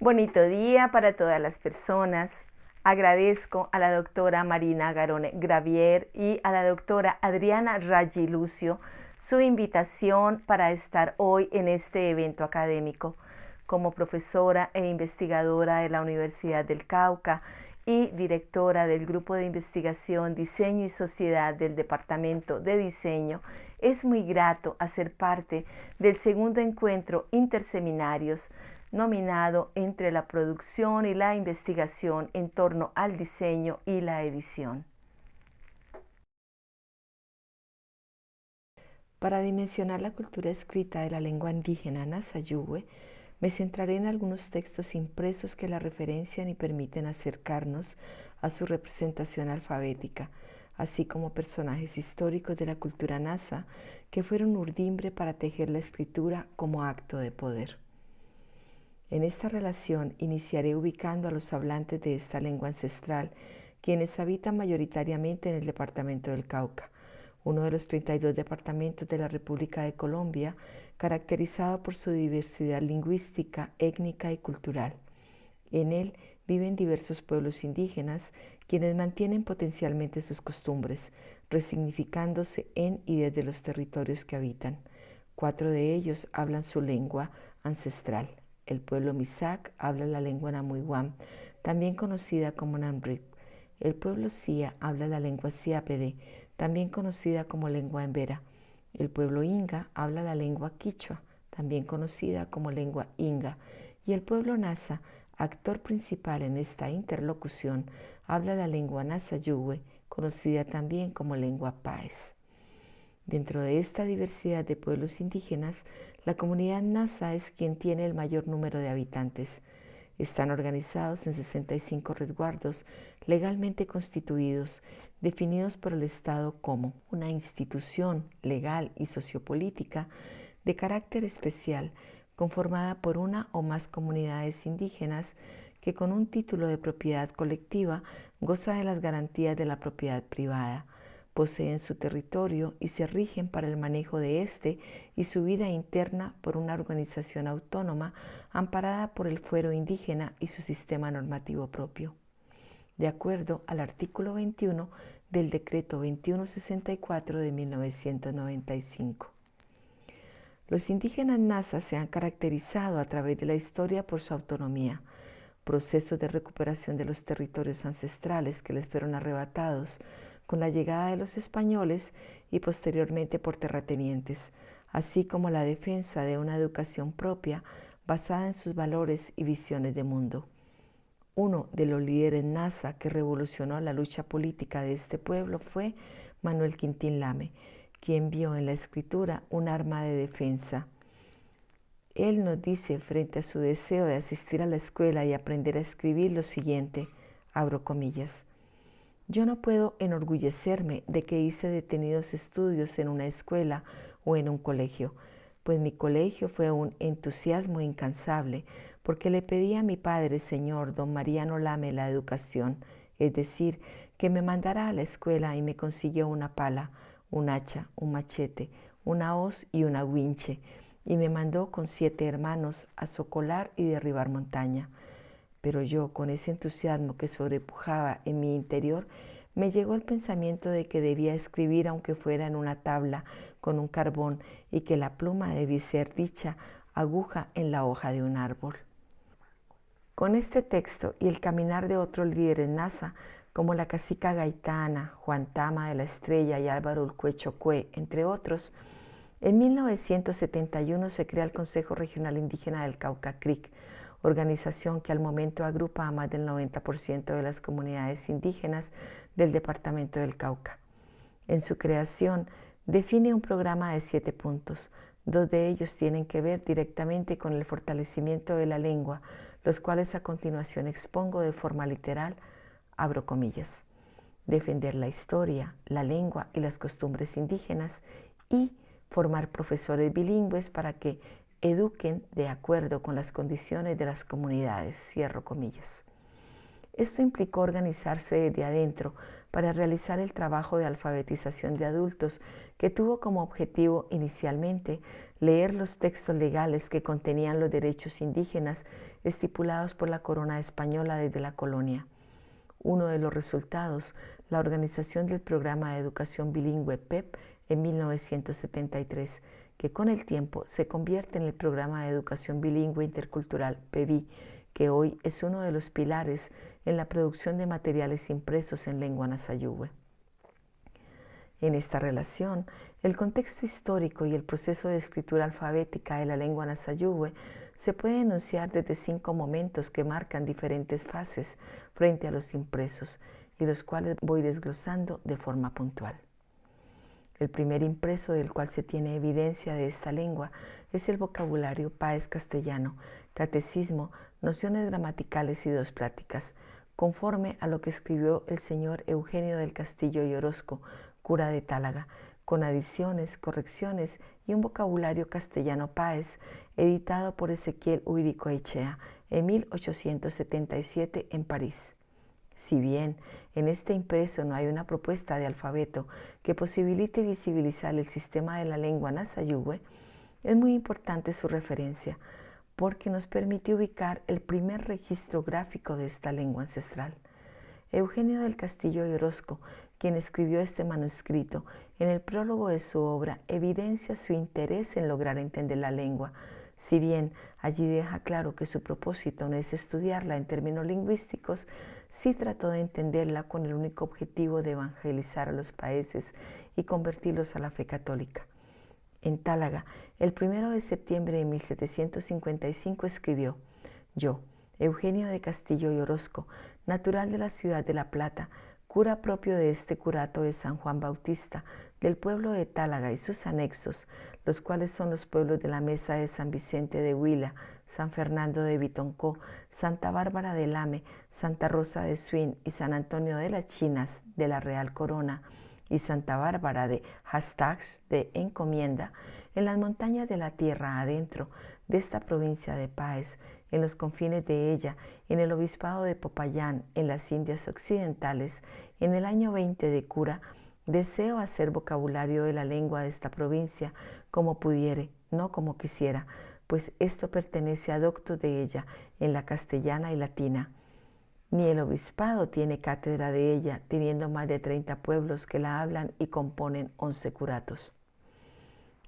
Bonito día para todas las personas. Agradezco a la doctora Marina Garone Gravier y a la doctora Adriana Raggi Lucio su invitación para estar hoy en este evento académico. Como profesora e investigadora de la Universidad del Cauca y directora del Grupo de Investigación Diseño y Sociedad del Departamento de Diseño, es muy grato hacer parte del segundo encuentro interseminarios nominado Entre la producción y la investigación en torno al diseño y la edición. Para dimensionar la cultura escrita de la lengua indígena Nasa-Yuwe, me centraré en algunos textos impresos que la referencian y permiten acercarnos a su representación alfabética, así como personajes históricos de la cultura Nasa que fueron urdimbre para tejer la escritura como acto de poder. En esta relación iniciaré ubicando a los hablantes de esta lengua ancestral, quienes habitan mayoritariamente en el departamento del Cauca, uno de los 32 departamentos de la República de Colombia, caracterizado por su diversidad lingüística, étnica y cultural. En él viven diversos pueblos indígenas, quienes mantienen potencialmente sus costumbres, resignificándose en y desde los territorios que habitan. 4 de ellos hablan su lengua ancestral. El pueblo Misak habla la lengua Namuiwam, también conocida como Namrik. El pueblo Sia habla la lengua Siapede, también conocida como lengua Embera. El pueblo Inga habla la lengua Quichua, también conocida como lengua Inga. Y el pueblo Nasa, actor principal en esta interlocución, habla la lengua Nasa-Yuwe, conocida también como lengua Paez. Dentro de esta diversidad de pueblos indígenas, la comunidad Nasa es quien tiene el mayor número de habitantes. Están organizados en 65 resguardos legalmente constituidos, definidos por el Estado como una institución legal y sociopolítica de carácter especial, conformada por una o más comunidades indígenas que con un título de propiedad colectiva goza de las garantías de la propiedad privada, poseen su territorio y se rigen para el manejo de éste y su vida interna por una organización autónoma amparada por el fuero indígena y su sistema normativo propio. De acuerdo al artículo 21 del Decreto 2164 de 1995. Los indígenas Nasa se han caracterizado a través de la historia por su autonomía, procesos de recuperación de los territorios ancestrales que les fueron arrebatados con la llegada de los españoles y posteriormente por terratenientes, así como la defensa de una educación propia basada en sus valores y visiones de mundo. Uno de los líderes Nasa que revolucionó la lucha política de este pueblo fue Manuel Quintín Lame, quien vio en la escritura un arma de defensa. Él nos dice, frente a su deseo de asistir a la escuela y aprender a escribir, lo siguiente, abro comillas: yo no puedo enorgullecerme de que hice detenidos estudios en una escuela o en un colegio, pues mi colegio fue un entusiasmo incansable, porque le pedí a mi padre, señor don Mariano Lame, la educación, es decir, que me mandara a la escuela, y me consiguió una pala, un hacha, un machete, una hoz y una guinche, y me mandó con 7 hermanos a socolar y derribar montaña. Pero yo, con ese entusiasmo que sobrepujaba en mi interior, me llegó el pensamiento de que debía escribir aunque fuera en una tabla con un carbón, y que la pluma debía ser dicha aguja en la hoja de un árbol. Con este texto y el caminar de otros líderes Nasa, como la cacica Gaitana, Juan Tama de la Estrella y Álvaro Ulcuecho Cue, entre otros, en 1971 se crea el Consejo Regional Indígena del Cauca Creek, organización que al momento agrupa a más del 90% de las comunidades indígenas del departamento del Cauca. En su creación define un programa de 7 puntos, 2 de ellos tienen que ver directamente con el fortalecimiento de la lengua, los cuales a continuación expongo de forma literal, abro comillas: defender la historia, la lengua y las costumbres indígenas, y formar profesores bilingües para que eduquen de acuerdo con las condiciones de las comunidades, cierro comillas. Esto implicó organizarse desde adentro para realizar el trabajo de alfabetización de adultos, que tuvo como objetivo inicialmente leer los textos legales que contenían los derechos indígenas estipulados por la corona española desde la colonia. Uno de los resultados, la organización del Programa de Educación Bilingüe PEP en 1973, que con el tiempo se convierte en el Programa de Educación Bilingüe Intercultural PEBI, que hoy es uno de los pilares en la producción de materiales impresos en lengua nasayúe. En esta relación, el contexto histórico y el proceso de escritura alfabética de la lengua nasayúe se puede enunciar desde 5 momentos que marcan diferentes fases frente a los impresos y los cuales voy desglosando de forma puntual. El primer impreso del cual se tiene evidencia de esta lengua es el vocabulario Páez castellano, catecismo, nociones gramaticales y 2 pláticas, conforme a lo que escribió el señor Eugenio del Castillo y Orozco, cura de Tálaga, con adiciones, correcciones y un vocabulario castellano Páez, editado por Ezequiel Uiricoechea en 1877 en París. Si bien en este impreso no hay una propuesta de alfabeto que posibilite visibilizar el sistema de la lengua nasayúe, es muy importante su referencia, porque nos permite ubicar el primer registro gráfico de esta lengua ancestral. Eugenio del Castillo y Orozco, quien escribió este manuscrito, en el prólogo de su obra evidencia su interés en lograr entender la lengua, si bien allí deja claro que su propósito no es estudiarla en términos lingüísticos, sí trató de entenderla con el único objetivo de evangelizar a los países y convertirlos a la fe católica. En Tálaga, el 1 de septiembre de 1755 escribió: Yo, Eugenio de Castillo y Orozco, natural de la ciudad de La Plata, cura propio de este curato de San Juan Bautista, del pueblo de Tálaga y sus anexos, los cuales son los pueblos de la Mesa de San Vicente de Huila, San Fernando de Vitoncó, Santa Bárbara de Lame, Santa Rosa de Suín y San Antonio de las Chinas de la Real Corona y Santa Bárbara de Hastax de Encomienda, en las montañas de la tierra adentro de esta provincia de Páez, en los confines de ella, en el obispado de Popayán, en las Indias Occidentales, en el año 20 de cura, deseo hacer vocabulario de la lengua de esta provincia como pudiere, no como quisiera, pues esto pertenece a doctos de ella en la castellana y latina. Ni el obispado tiene cátedra de ella, teniendo más de 30 pueblos que la hablan y componen 11 curatos.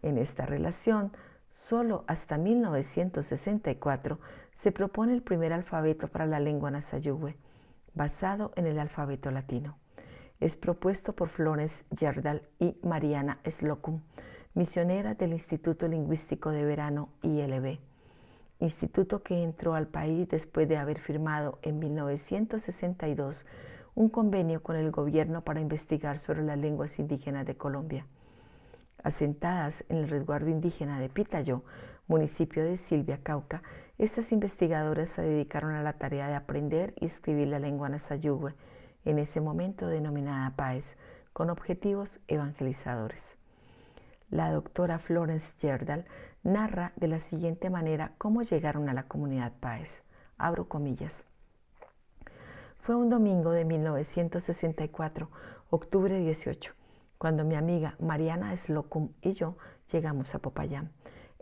En esta relación, solo hasta 1964 se propone el primer alfabeto para la lengua nasayúe, basado en el alfabeto latino. Es propuesto por Florence Yerdal y Mariana Slocum, misioneras del Instituto Lingüístico de Verano ILB, instituto que entró al país después de haber firmado en 1962 un convenio con el gobierno para investigar sobre las lenguas indígenas de Colombia. Asentadas en el resguardo indígena de Pitayó, municipio de Silvia, Cauca, estas investigadoras se dedicaron a la tarea de aprender y escribir la lengua nasayúe, en ese momento denominada Páez, con objetivos evangelizadores. La doctora Florence Yerdal narra de la siguiente manera cómo llegaron a la comunidad Páez. Abro comillas. Fue un domingo de 1964, octubre 18, cuando mi amiga Mariana Slocum y yo llegamos a Popayán.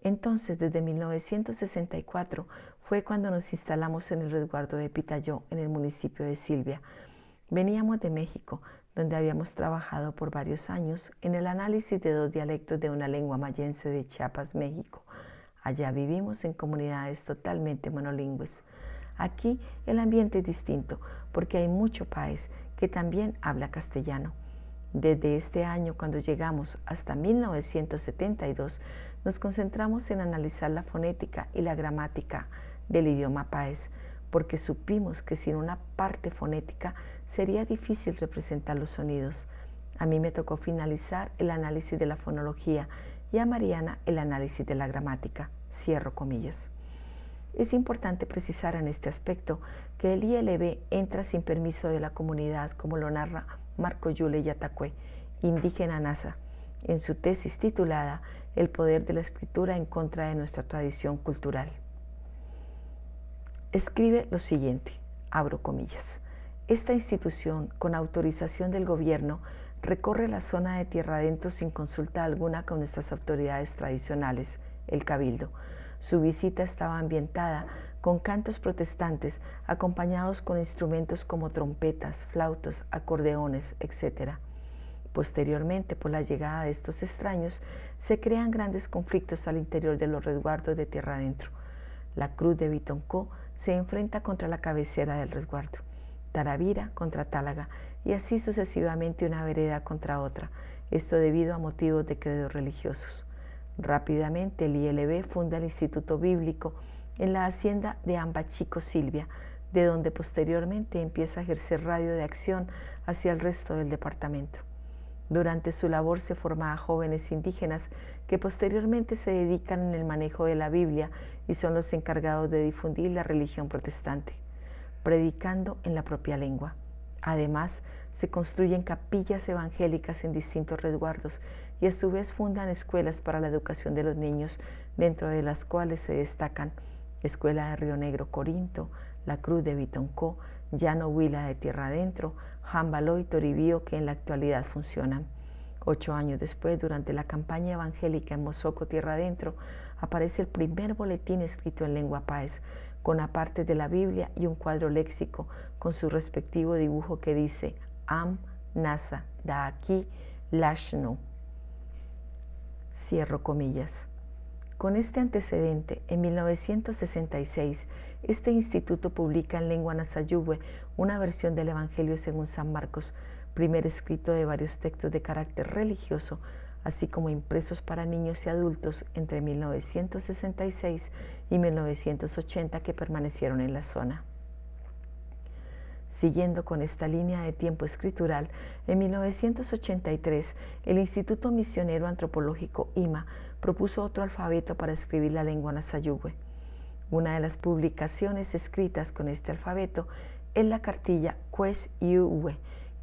Entonces, desde 1964 fue cuando nos instalamos en el resguardo de Pitayó, en el municipio de Silvia. Veníamos de México, donde habíamos trabajado por varios años en el análisis de 2 dialectos de una lengua mayense de Chiapas, México. Allá vivimos en comunidades totalmente monolingües. Aquí el ambiente es distinto porque hay mucho país que también habla castellano. Desde este año, cuando llegamos hasta 1972, nos concentramos en analizar la fonética y la gramática del idioma páez, porque supimos que sin una parte fonética sería difícil representar los sonidos. A mí me tocó finalizar el análisis de la fonología y a Mariana el análisis de la gramática. Cierro comillas. Es importante precisar en este aspecto que el ILB entra sin permiso de la comunidad, como lo narra Marco Yule Yatacue, indígena nasa, en su tesis titulada El poder de la escritura en contra de nuestra tradición cultural. Escribe lo siguiente, abro comillas. Esta institución, con autorización del gobierno, recorre la zona de tierra adentro sin consulta alguna con nuestras autoridades tradicionales, el Cabildo. Su visita estaba ambientada con cantos protestantes acompañados con instrumentos como trompetas, flautas, acordeones, etc. Posteriormente, por la llegada de estos extraños, se crean grandes conflictos al interior de los resguardos de tierra adentro. La Cruz de Bitoncó se enfrenta contra la cabecera del resguardo, Taravira contra Tálaga, y así sucesivamente una vereda contra otra, esto debido a motivos de credos religiosos. Rápidamente el ILB funda el Instituto Bíblico en la hacienda de Ambachico Silvia, de donde posteriormente empieza a ejercer radio de acción hacia el resto del departamento. Durante su labor se forma a jóvenes indígenas que posteriormente se dedican en el manejo de la Biblia y son los encargados de difundir la religión protestante, predicando en la propia lengua. Además, se construyen capillas evangélicas en distintos resguardos y a su vez fundan escuelas para la educación de los niños, dentro de las cuales se destacan Escuela de Río Negro Corinto, la Cruz de Bitoncó, Llano Huila de Tierra Adentro, Jambaló y Toribío, que en la actualidad funcionan. 8 años después, durante la campaña evangélica en Mozoco Tierra Adentro, aparece el primer boletín escrito en lengua paez, con apartes de la Biblia y un cuadro léxico con su respectivo dibujo que dice Am, Nasa, Da aquí, Lashno. Cierro comillas. Con este antecedente, en 1966, este instituto publica en lengua nasayugüe una versión del Evangelio según San Marcos, primer escrito de varios textos de carácter religioso, así como impresos para niños y adultos entre 1966 y 1980 que permanecieron en la zona. Siguiendo con esta línea de tiempo escritural, en 1983 el Instituto Misionero Antropológico IMA propuso otro alfabeto para escribir la lengua nasayugüe. Una de las publicaciones escritas con este alfabeto es la cartilla Cues Iuwe,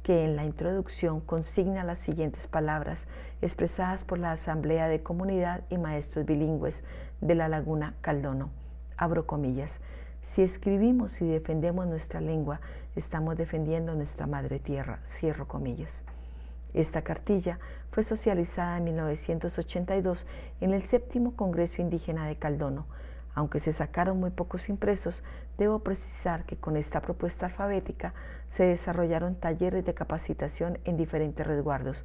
que en la introducción consigna las siguientes palabras expresadas por la Asamblea de Comunidad y Maestros Bilingües de la Laguna Caldono. Abro comillas. Si escribimos y defendemos nuestra lengua, estamos defendiendo nuestra madre tierra. Cierro comillas. Esta cartilla fue socializada en 1982 en el 7º Congreso Indígena de Caldono. Aunque se sacaron muy pocos impresos, debo precisar que con esta propuesta alfabética se desarrollaron talleres de capacitación en diferentes resguardos,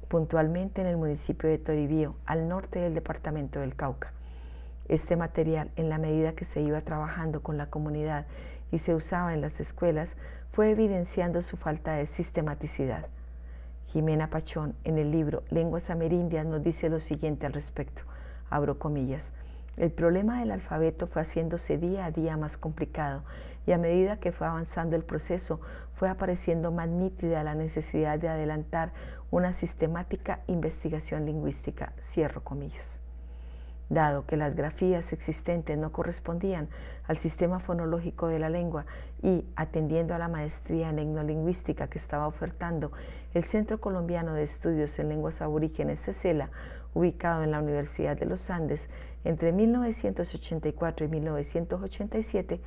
puntualmente en el municipio de Toribío, al norte del departamento del Cauca. Este material, en la medida que se iba trabajando con la comunidad y se usaba en las escuelas, fue evidenciando su falta de sistematicidad. Jimena Pachón, en el libro Lenguas Amerindias, nos dice lo siguiente al respecto, abro comillas. El problema del alfabeto fue haciéndose día a día más complicado y a medida que fue avanzando el proceso fue apareciendo más nítida la necesidad de adelantar una sistemática investigación lingüística, cierro comillas. Dado que las grafías existentes no correspondían al sistema fonológico de la lengua y atendiendo a la maestría en etnolingüística que estaba ofertando el Centro Colombiano de Estudios en Lenguas Aborígenes CECELA, ubicado en la Universidad de los Andes, entre 1984 y 1987,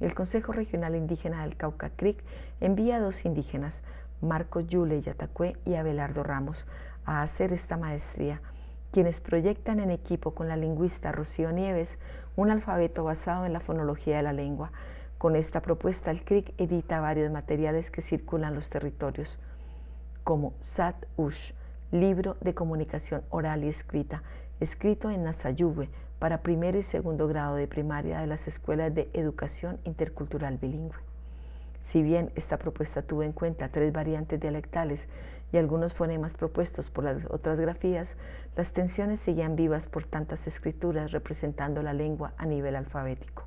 el Consejo Regional Indígena del Cauca CRIC envía a 2 indígenas, Marcos Yule Yatacué y Abelardo Ramos, a hacer esta maestría, quienes proyectan en equipo con la lingüista Rocío Nieves un alfabeto basado en la fonología de la lengua. Con esta propuesta, el CRIC edita varios materiales que circulan los territorios, como Sat Ush, libro de comunicación oral y escrita, escrito en nasayugüe para primero y segundo grado de primaria de las escuelas de educación intercultural bilingüe. Si bien esta propuesta tuvo en cuenta 3 variantes dialectales y algunos fonemas propuestos por las otras grafías, las tensiones seguían vivas por tantas escrituras representando la lengua a nivel alfabético.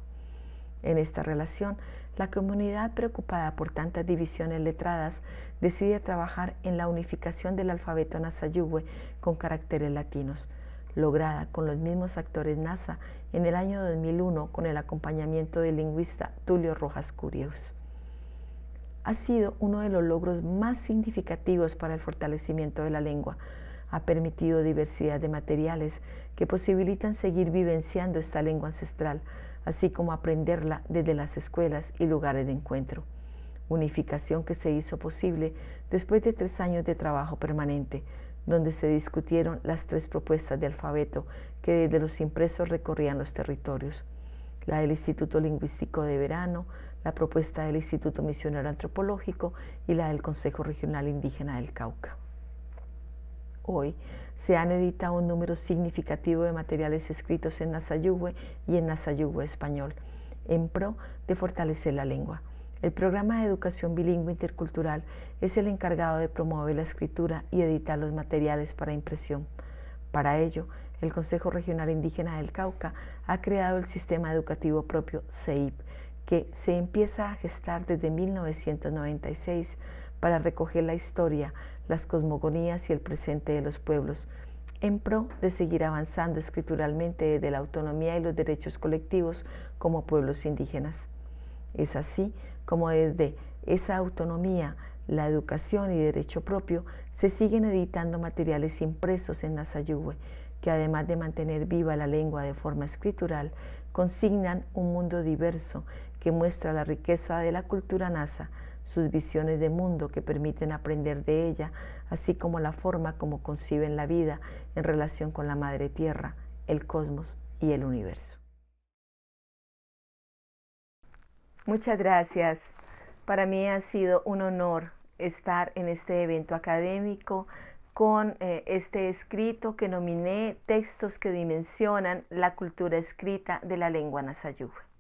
En esta relación, la comunidad, preocupada por tantas divisiones letradas, decide trabajar en la unificación del alfabeto nasayugüe con caracteres latinos, lograda con los mismos actores NASA en el año 2001 con el acompañamiento del lingüista Tulio Rojas Curios. Ha sido uno de los logros más significativos para el fortalecimiento de la lengua. Ha permitido diversidad de materiales que posibilitan seguir vivenciando esta lengua ancestral, así como aprenderla desde las escuelas y lugares de encuentro. Unificación que se hizo posible después de 3 años de trabajo permanente, donde se discutieron las 3 propuestas de alfabeto que desde los impresos recorrían los territorios: la del Instituto Lingüístico de Verano, la propuesta del Instituto Misionero Antropológico y la del Consejo Regional Indígena del Cauca. Hoy se han editado un número significativo de materiales escritos en Nasayugüe y en Nasayugüe español, en pro de fortalecer la lengua. El programa de educación bilingüe intercultural es el encargado de promover la escritura y editar los materiales para impresión. Para ello, el Consejo Regional Indígena del Cauca ha creado el sistema educativo propio CEIP, que se empieza a gestar desde 1996 para recoger la historia, las cosmogonías y el presente de los pueblos, en pro de seguir avanzando escrituralmente desde la autonomía y los derechos colectivos como pueblos indígenas. Es así como desde esa autonomía, la educación y derecho propio se siguen editando materiales impresos en Nasayugüe, que además de mantener viva la lengua de forma escritural, consignan un mundo diverso que muestra la riqueza de la cultura nasa, sus visiones de mundo que permiten aprender de ella, así como la forma como conciben la vida en relación con la Madre Tierra, el cosmos y el universo. Muchas gracias. Para mí ha sido un honor estar en este evento académico con este escrito que nominé Textos que dimensionan la cultura escrita de la lengua Nasayugüe.